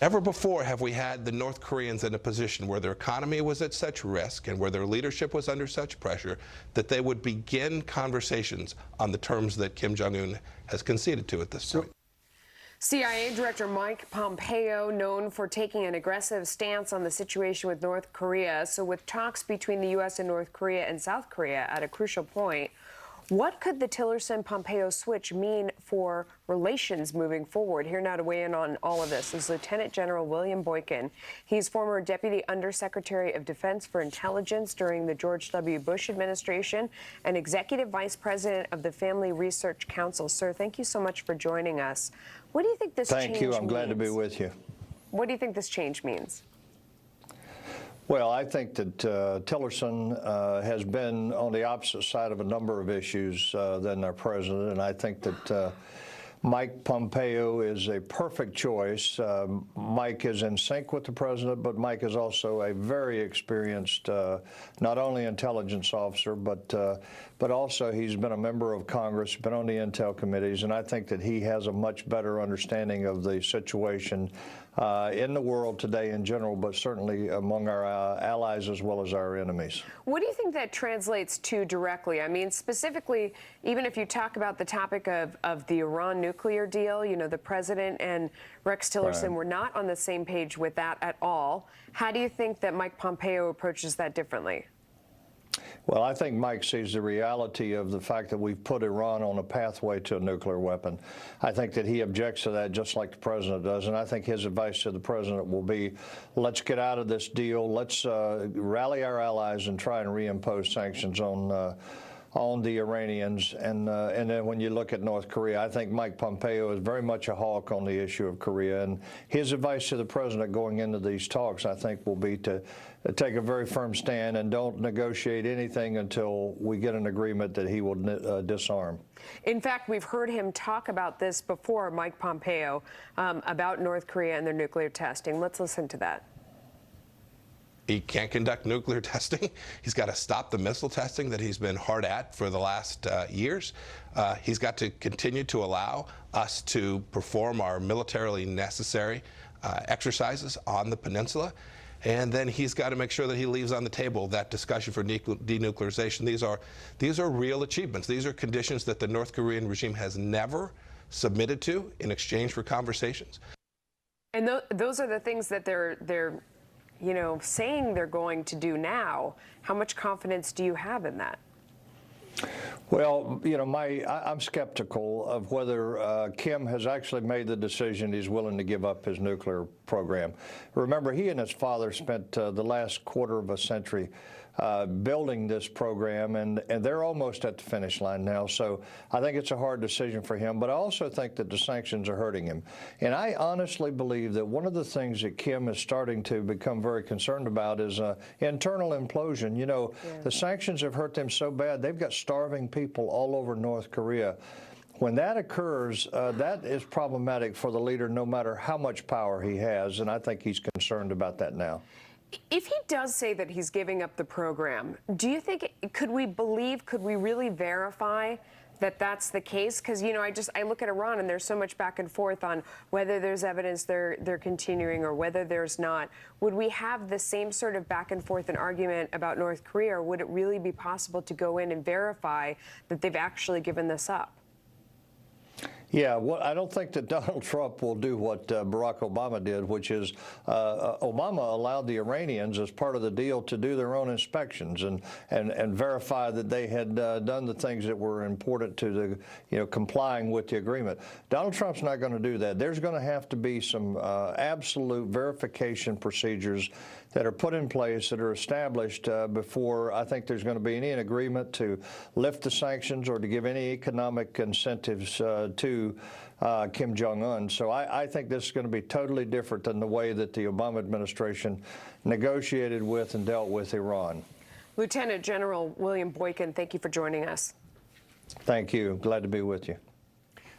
Never before have we had the North Koreans in a position where their economy was at such risk and where their leadership was under such pressure that they would begin conversations on the terms that Kim Jong-un has conceded to at this point. CIA Director Mike Pompeo, known for taking an aggressive stance on the situation with North Korea. So with talks between the U.S. and North Korea and South Korea at a crucial point, what could the Tillerson-Pompeo switch mean for relations moving forward? Here now to weigh in on all of this is Lieutenant General William Boykin. He's former Deputy Undersecretary of Defense for Intelligence during the George W. Bush administration and Executive Vice President of the Family Research Council. Sir, thank you so much for joining us. What do you think this change means? Thank you. I'm glad to be with you. What do you think this change means? Well, I think that Tillerson has been on the opposite side of a number of issues than our president, and I think that Mike Pompeo is a perfect choice. Mike is in sync with the president, but Mike is also a very experienced, not only intelligence officer, but also he's been a member of Congress, been on the intel committees, and I think that he has a much better understanding of the situation in the world today in general, but certainly among our allies as well as our enemies. What do you think that translates to directly? I mean, specifically, even if you talk about the topic of the Iran nuclear deal, you know, the president and Rex Tillerson were not on the same page with that at all. How do you think that Mike Pompeo approaches that differently? Well, I think Mike sees the reality of the fact that we've put Iran on a pathway to a nuclear weapon. I think that he objects to that just like the president does, and I think his advice to the president will be, let's get out of this deal, let's rally our allies and try and reimpose sanctions on the Iranians. And then when you look at North Korea, I think Mike Pompeo is very much a hawk on the issue of Korea. And his advice to the president going into these talks, I think, will be to take a very firm stand and don't negotiate anything until we get an agreement that he will disarm. In fact, we've heard him talk about this before, Mike Pompeo, about North Korea and their nuclear testing. Let's listen to that. He can't conduct nuclear testing. He's got to stop the missile testing that he's been hard at for the last years. He's got to continue to allow us to perform our militarily necessary exercises on the peninsula. And then he's got to make sure that he leaves on the table that discussion for denuclearization. These are real achievements. These are conditions that the North Korean regime has never submitted to in exchange for conversations. And those are the things that they're you know, saying they're going to do now. How much confidence do you have in that? Well, you know, I'm skeptical of whether Kim has actually made the decision he's willing to give up his nuclear program. Remember, he and his father spent the last quarter of a century building this program, and they're almost at the finish line now. So I think it's a hard decision for him, but I also think that the sanctions are hurting him. And I honestly believe that one of the things that Kim is starting to become very concerned about is internal implosion. You know, the sanctions have hurt them so bad, they've got starving people all over North Korea. When that occurs, that is problematic for the leader, no matter how much power he has, and I think he's concerned about that now. If he does say that he's giving up the program, do you think, could we really verify that that's the case? Because, you know, I look at Iran and there's so much back and forth on whether there's evidence they're continuing or whether there's not. Would we have the same sort of back and forth and argument about North Korea, or would it really be possible to go in and verify that they've actually given this up? Yeah, well, I don't think that Donald Trump will do what Barack Obama did, which is Obama allowed the Iranians, as part of the deal, to do their own inspections and verify that they had done the things that were important to the, you know, complying with the agreement. Donald Trump's not going to do that. There's going to have to be some absolute verification procedures that are put in place, that are established before I think there's going to be any agreement to lift the sanctions or to give any economic incentives to Kim Jong-un. So I think this is going to be totally different than the way that the Obama administration negotiated with and dealt with Iran. Lieutenant General William Boykin, thank you for joining us. Thank you. Glad to be with you.